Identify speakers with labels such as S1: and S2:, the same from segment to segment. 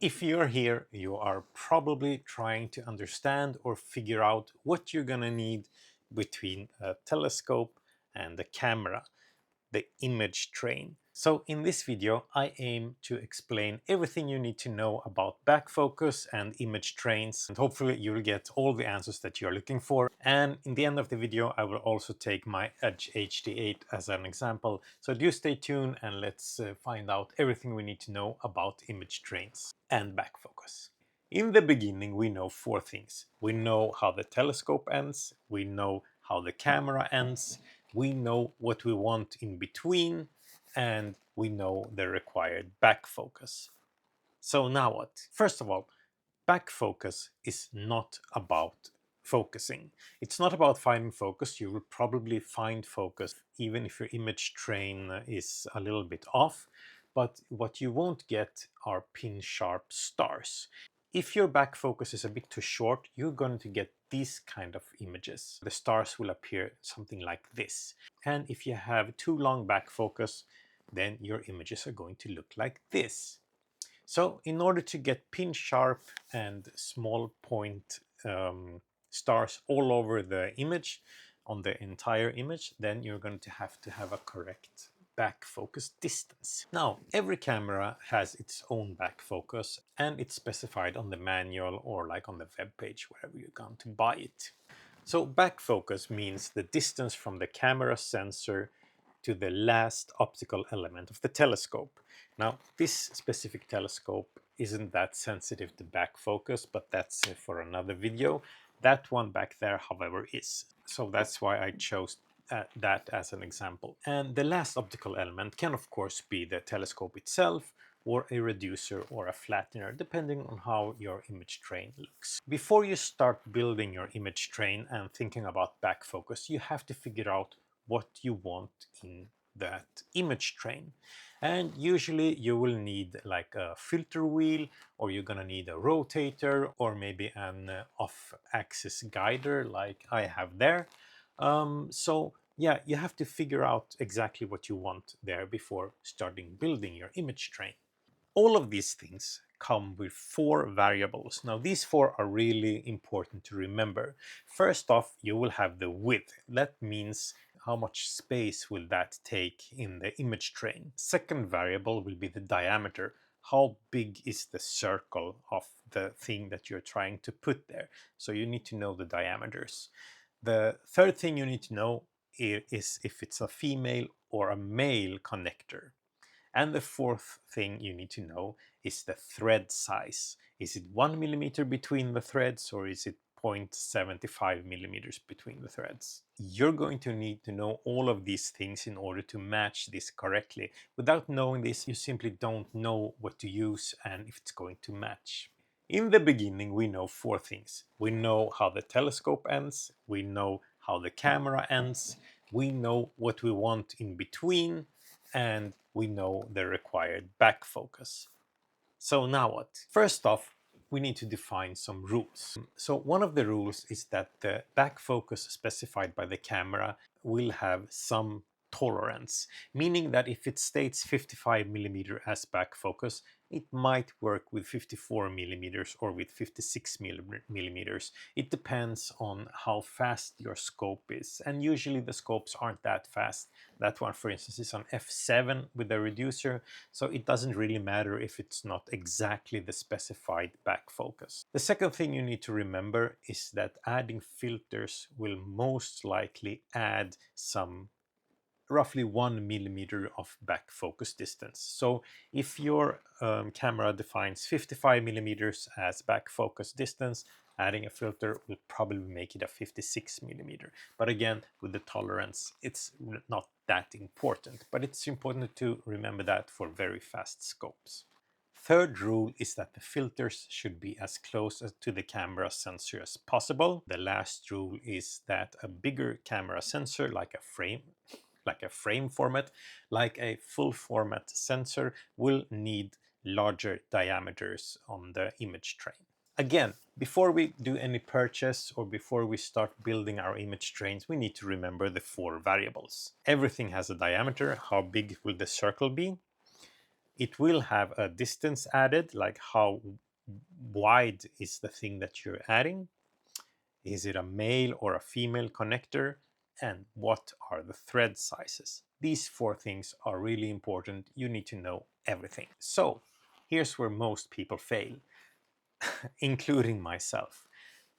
S1: If you're here, you are probably trying to understand or figure out what you're gonna need between a telescope and a camera, the image train. So in this video, I aim to explain everything you need to know about back focus and image trains, and hopefully you'll get all the answers that you're looking for. And in the end of the video, I will also take my Edge HD8 as an example. So do stay tuned and let's find out everything we need to know about image trains and back focus. In the beginning, we know four things. We know how the telescope ends, we know how the camera ends, we know what we want in between, and we know the required back focus. So now what? First of all, back focus is not about focusing. It's not about finding focus. You will probably find focus even if your image train is a little bit off, but what you won't get are pin sharp stars. If your back focus is a bit too short, you're going to get these kind of images. The stars will appear something like this. And if you have too long back focus, then your images are going to look like this. So in order to get pin sharp and small point stars all over the image, on the entire image, then you're going to have a correct back focus distance. Now, every camera has its own back focus and it's specified on the manual or like on the web page wherever you're going to buy it. So back focus means the distance from the camera sensor to the last optical element of the telescope. Now, this specific telescope isn't that sensitive to back focus, but that's for another video. That one back there, however, is. So that's why I chose that as an example. And the last optical element can, of course, be the telescope itself, or a reducer or a flattener, depending on how your image train looks. Before you start building your image train and thinking about back focus, you have to figure out what you want in that image train. And usually you will need like a filter wheel, or you're gonna need a rotator, or maybe an off-axis guider like I have there. So yeah, you have to figure out exactly what you want there before starting building your image train. All of these things come with four variables. Now these four are really important to remember. First off, you will have the width. That means how much space will that take in the image train. Second variable will be the diameter. How big is the circle of the thing that you're trying to put there? So you need to know the diameters. The third thing you need to know is if it's a female or a male connector. And the fourth thing you need to know is the thread size. Is it 1 millimeter between the threads, or is it 0.75 millimeters between the threads? You're going to need to know all of these things in order to match this correctly. Without knowing this, you simply don't know what to use and if it's going to match. In the beginning, we know four things. We know how the telescope ends, we know how the camera ends, we know what we want in between, and we know the required back focus. So now what? First off, we need to define some rules. So one of the rules is that the back focus specified by the camera will have some tolerance, meaning that if it states 55 millimeter as back focus, it might work with 54 millimeters or with 56 millimeters. It depends on how fast your scope is, and usually the scopes aren't that fast. That one, for instance, is on f7 with a reducer, so it doesn't really matter if it's not exactly the specified back focus. The second thing you need to remember is that adding filters will most likely add some roughly 1 millimeter of back focus distance. So if your camera defines 55 millimeters as back focus distance, adding a filter will probably make it a 56 millimeter. But again, with the tolerance, it's not that important, but it's important to remember that for very fast scopes. Third rule is that the filters should be as close to the camera sensor as possible. The last rule is that a bigger camera sensor, like a frame format, like a full format sensor, will need larger diameters on the image train. Again, before we do any purchase or before we start building our image trains, we need to remember the four variables. Everything has a diameter. How big will the circle be? It will have a distance added, like how wide is the thing that you're adding. Is it a male or a female connector? And what are the thread sizes? These four things are really important. You need to know everything. So here's where most people fail, including myself.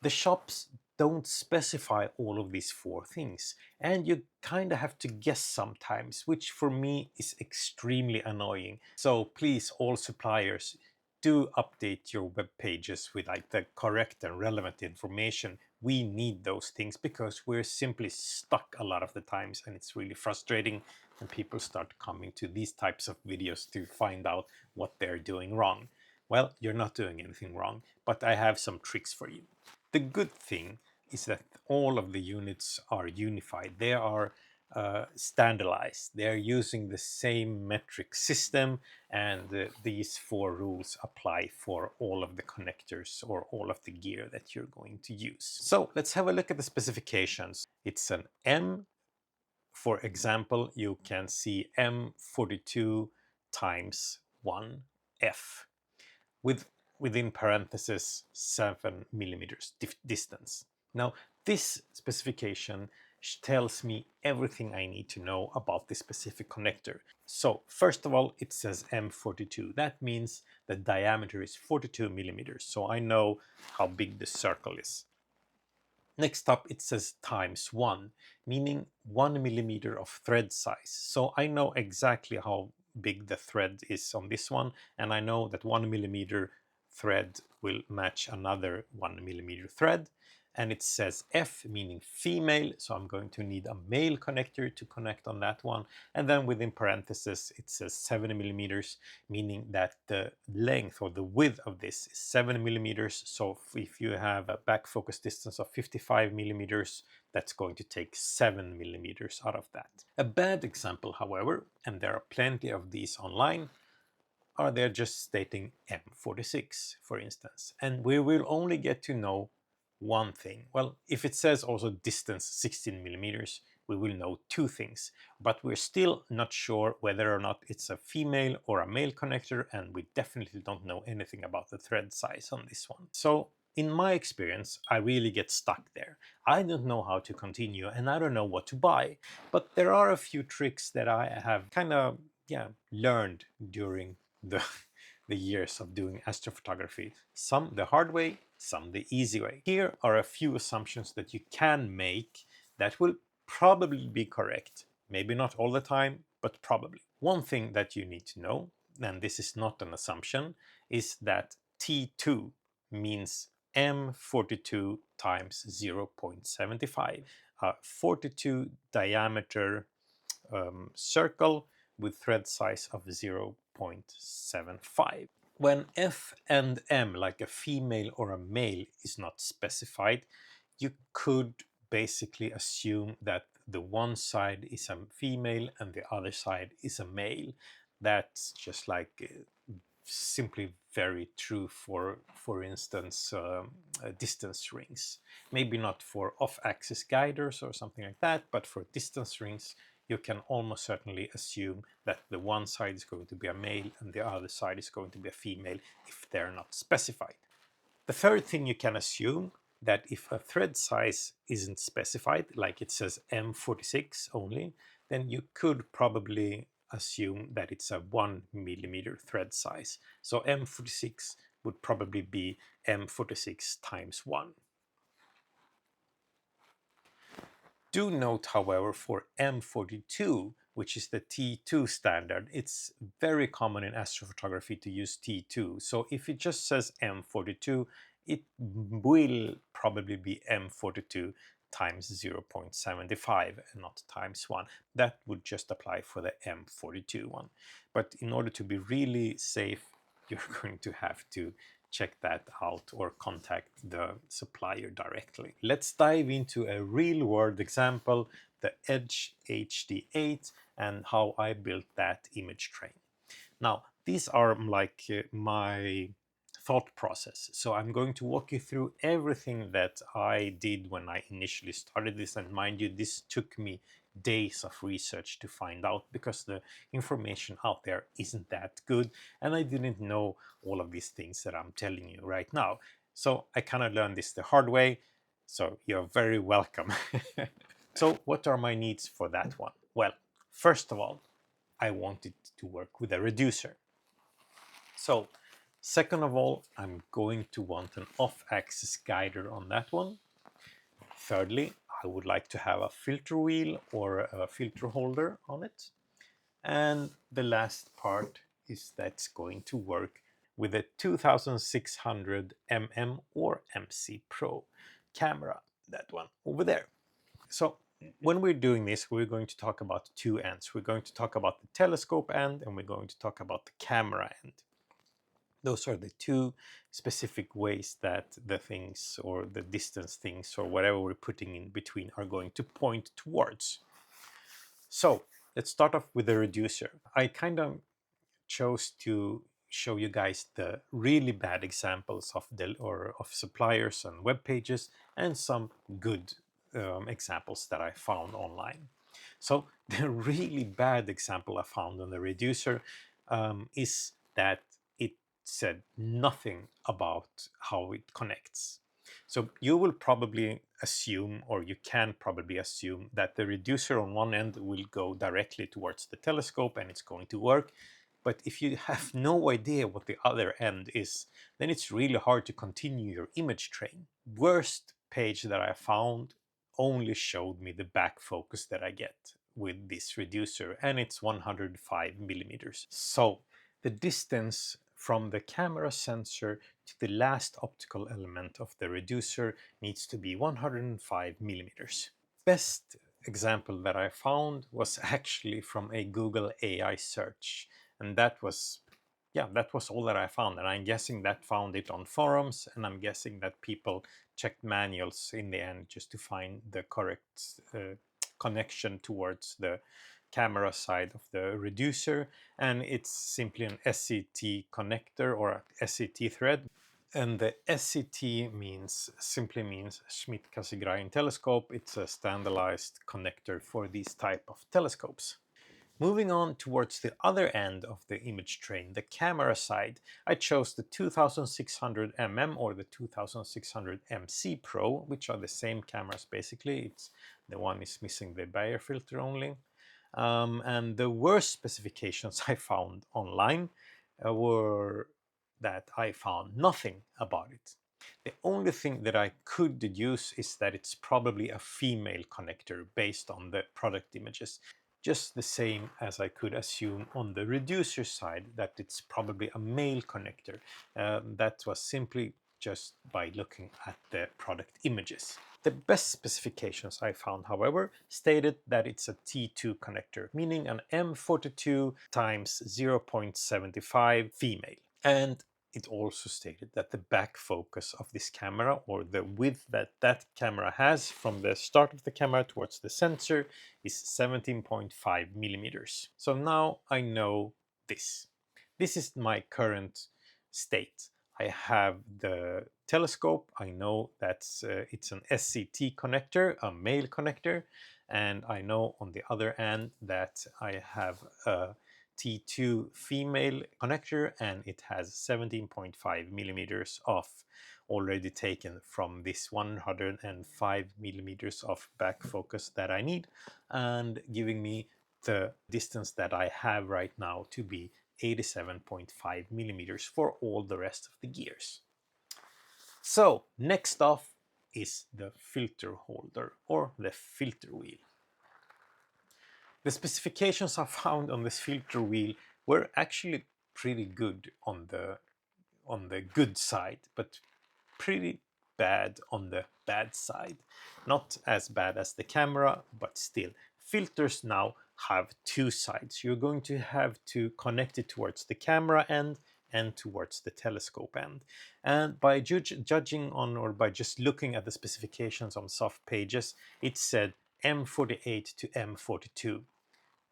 S1: The shops don't specify all of these four things, and you kind of have to guess sometimes, which for me is extremely annoying. So please, all suppliers, do update your web pages with like the correct and relevant information. We need those things because we're simply stuck a lot of the times, and it's really frustrating when people start coming to these types of videos to find out what they're doing wrong. Well, you're not doing anything wrong, but I have some tricks for you. The good thing is that all of the units are unified. They are standardized. They are using the same metric system, and these four rules apply for all of the connectors or all of the gear that you're going to use. So let's have a look at the specifications. It's an M. For example, you can see M42 times 1F with within parentheses 7 millimeters distance. Now this specification tells me everything I need to know about this specific connector. So first of all, it says M42. That means the diameter is 42 millimeters. So I know how big the circle is. Next up, it says times 1, meaning 1 millimeter of thread size. So I know exactly how big the thread is on this one, and I know that 1 millimeter thread will match another 1 millimeter thread. And it says F, meaning female, so I'm going to need a male connector to connect on that one. And then within parentheses, it says 7 millimeters, meaning that the length or the width of this is 7 millimeters. So if you have a back focus distance of 55 millimeters, that's going to take 7 millimeters out of that. A bad example, however, and there are plenty of these online, are they're just stating M46, for instance. And we will only get to know one thing. Well, if it says also distance 16 millimeters, we will know two things, but we're still not sure whether or not it's a female or a male connector, and we definitely don't know anything about the thread size on this one. So in my experience, I really get stuck there. I don't know how to continue, and I don't know what to buy, but there are a few tricks that I have kind of learned during the the years of doing astrophotography. Some the hard way, some the easy way. Here are a few assumptions that you can make that will probably be correct. Maybe not all the time, but probably. One thing that you need to know, and this is not an assumption, is that T2 means M42 times 0.75. A 42 diameter circle with thread size of 0.75. When F and M, like a female or a male, is not specified, you could basically assume that the one side is a female and the other side is a male. That's just like simply very true for instance, distance rings. Maybe not for off-axis guiders or something like that, but for distance rings, you can almost certainly assume that the one side is going to be a male and the other side is going to be a female if they're not specified. The third thing you can assume, that if a thread size isn't specified, like it says M46 only, then you could probably assume that it's a 1 millimeter thread size. So M46 would probably be M46 times 1. Do note, however, for M42, which is the T2 standard, it's very common in astrophotography to use T2. So if it just says M42, it will probably be M42 times 0.75 and not times 1. That would just apply for the M42 one. But in order to be really safe, you're going to have to check that out or contact the supplier directly. Let's dive into a real-world example, the Edge HD8, and how I built that image train. Now, these are like my thought process. So I'm going to walk you through everything that I did when I initially started this, and mind you, this took me days of research to find out, because the information out there isn't that good, and I didn't know all of these things that I'm telling you right now. So I kind of learned this the hard way, so you're very welcome. So what are my needs for that one? Well, first of all, I wanted to work with a reducer. So second of all, I'm going to want an off-axis guider on that one. Thirdly, I would like to have a filter wheel or a filter holder on it. And the last part is that's going to work with a 2600mm or MC Pro camera, that one over there. So when we're doing this, we're going to talk about two ends. We're going to talk about the telescope end, and we're going to talk about the camera end. Those are the two specific ways that the things, or the distance things, or whatever we're putting in between, are going to point towards. So let's start off with the reducer. I kind of chose to show you guys the really bad examples of suppliers and web pages, and some good examples that I found online. So the really bad example I found on the reducer is that it said nothing about how it connects. So you will probably assume, or you can probably assume, that the reducer on one end will go directly towards the telescope and it's going to work. But if you have no idea what the other end is, then it's really hard to continue your image train. Worst page that I found only showed me the back focus that I get with this reducer, and it's 105 millimeters. So the distance from the camera sensor to the last optical element of the reducer needs to be 105 millimeters. Best example that I found was actually from a Google AI search, and that was all that I found. And I'm guessing that found it on forums, and I'm guessing that people checked manuals in the end just to find the correct connection towards the camera side of the reducer, and it's simply an SCT connector or a SCT thread. And the SCT simply means Schmidt-Cassegrain telescope. It's a standardized connector for these type of telescopes. Moving on towards the other end of the image train, the camera side, I chose the 2600mm or the 2600MC Pro, which are the same cameras basically. The one is missing the Bayer filter only. And the worst specifications I found online were that I found nothing about it. The only thing that I could deduce is that it's probably a female connector based on the product images. Just the same as I could assume on the reducer side that it's probably a male connector. That was simply just by looking at the product images. The best specifications I found, however, stated that it's a T2 connector, meaning an M42 times 0.75 female. And it also stated that the back focus of this camera, or the width that camera has from the start of the camera towards the sensor, is 17.5 millimeters. So now I know this. This is my current state. I have the telescope. I know that it's an SCT connector, a male connector, and I know on the other end that I have a T2 female connector, and it has 17.5 millimeters of already taken from this 105 millimeters of back focus that I need, and giving me the distance that I have right now to be 87.5 millimeters for all the rest of the gears. So next off is the filter holder or the filter wheel. The specifications I found on this filter wheel were actually pretty good on the good side, but pretty bad on the bad side. Not as bad as the camera, but still. Filters now have two sides. You're going to have to connect it towards the camera end and towards the telescope end. And by judging on, or by just looking at the specifications on soft pages, it said M48 to M42,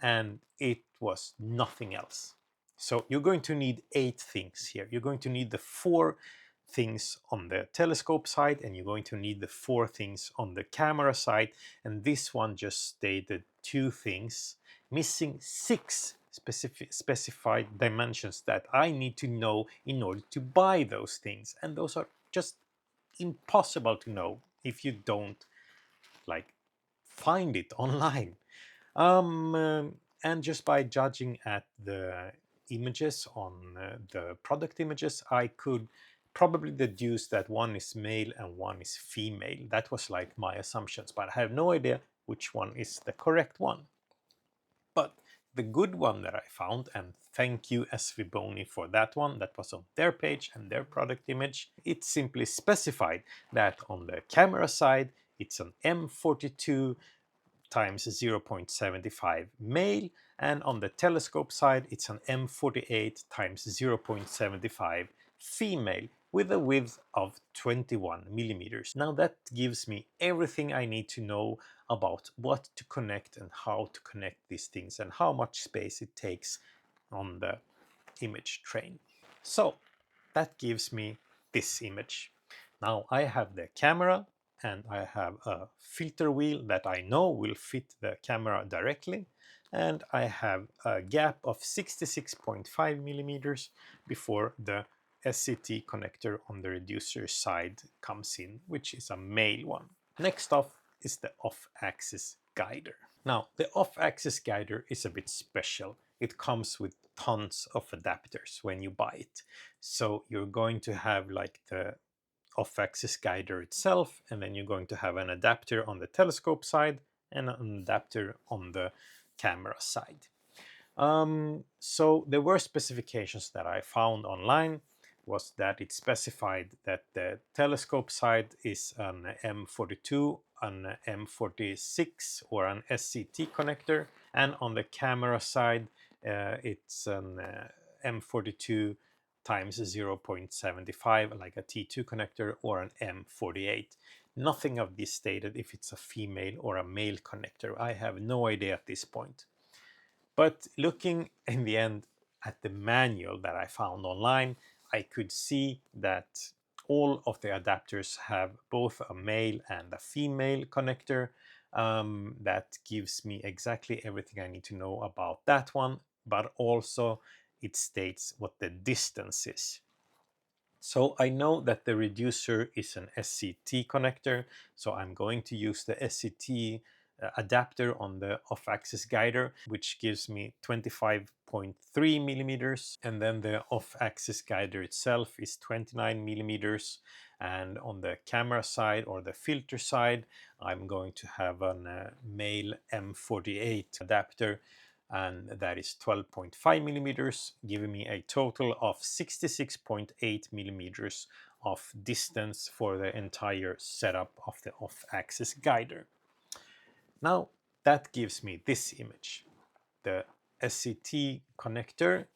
S1: and it was nothing else. So you're going to need 8 things here. You're going to need the 4 things on the telescope side, and you're going to need the 4 things on the camera side, and this one just stated two things, missing 6 specified dimensions that I need to know in order to buy those things, and those are just impossible to know if you don't like find it online. And just by judging at the images on the product images, I could probably deduce that one is male and one is female. That was like my assumptions, but I have no idea which one is the correct one. But the good one that I found, and thank you SVBoni for that one, that was on their page and their product image, it simply specified that on the camera side it's an M42 times 0.75 male, and on the telescope side it's an M48 times 0.75 female with a width of 21 millimeters. Now that gives me everything I need to know about what to connect and how to connect these things and how much space it takes on the image train. So that gives me this image. Now I have the camera and I have a filter wheel that I know will fit the camera directly, and I have a gap of 66.5 millimeters before the SCT connector on the reducer side comes in, which is a male one. Next off is the off-axis guider. Now the off-axis guider is a bit special. It comes with tons of adapters when you buy it. So you're going to have like the off-axis guider itself, and then you're going to have an adapter on the telescope side and an adapter on the camera side. So the worst specifications that I found online was that it specified that the telescope side is an M42, an M46 or an SCT connector, and on the camera side it's an M42 times 0.75 like a T2 connector or an M48. Nothing of this stated if it's a female or a male connector. I have no idea at this point. But looking in the end at the manual that I found online, I could see that all of the adapters have both a male and a female connector. That gives me exactly everything I need to know about that one, but also it states what the distance is. So I know that the reducer is an SCT connector, so I'm going to use the SCT adapter on the off-axis guider, which gives me 25.3 millimeters, and then the off-axis guider itself is 29 millimeters. And on the camera side or the filter side, I'm going to have a male M48 adapter, and that is 12.5 millimeters, giving me a total of 66.8 millimeters of distance for the entire setup of the off-axis guider. Now that gives me this image. The SCT connector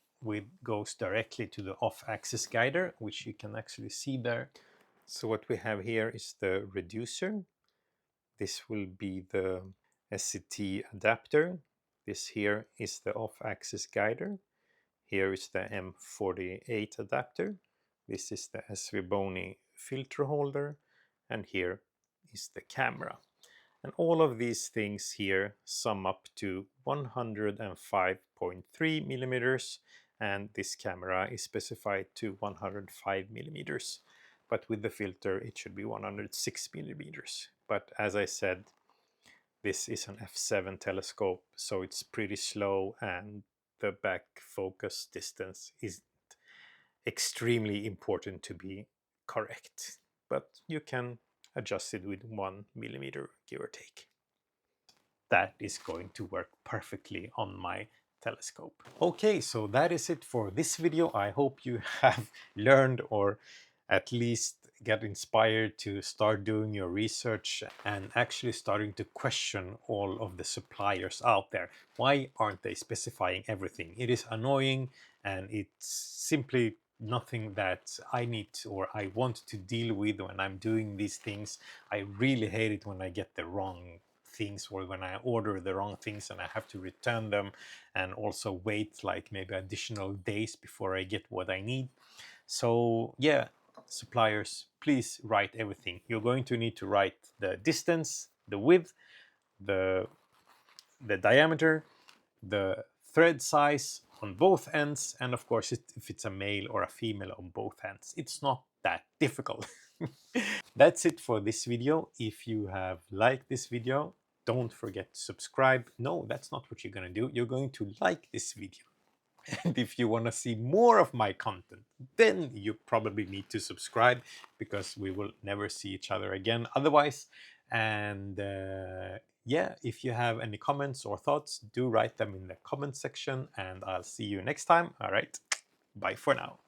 S1: goes directly to the off-axis guider, which you can actually see there. So what we have here is the reducer. This will be the SCT adapter. This here is the off-axis guider. Here is the M48 adapter. This is the SVBoni filter holder, and here is the camera. And all of these things here sum up to 105.3 millimeters, and this camera is specified to 105 millimeters. But with the filter it should be 106 millimeters. But as I said, this is an f7 telescope, so it's pretty slow, and the back focus distance is extremely important to be correct. But you can adjust it with 1 millimeter, give or take. That is going to work perfectly on my telescope. Okay, so that is it for this video. I hope you have learned, or at least get inspired to start doing your research and actually starting to question all of the suppliers out there. Why aren't they specifying everything? It is annoying, and it's simply nothing that I need or I want to deal with when I'm doing these things. I really hate it when I get the wrong things, or when I order the wrong things and I have to return them and also wait like maybe additional days before I get what I need. So yeah, suppliers, please write everything. You're going to need to write the distance, the width, the the diameter, the thread size on both ends, and of course if it's a male or a female on both ends. It's not that difficult. That's it for this video. If you have liked this video, don't forget to subscribe. No, that's not what you're going to do. You're going to like this video. And if you want to see more of my content, then you probably need to subscribe, because we will never see each other again otherwise. And yeah, if you have any comments or thoughts, do write them in the comment section, and I'll see you next time. All right, bye for now.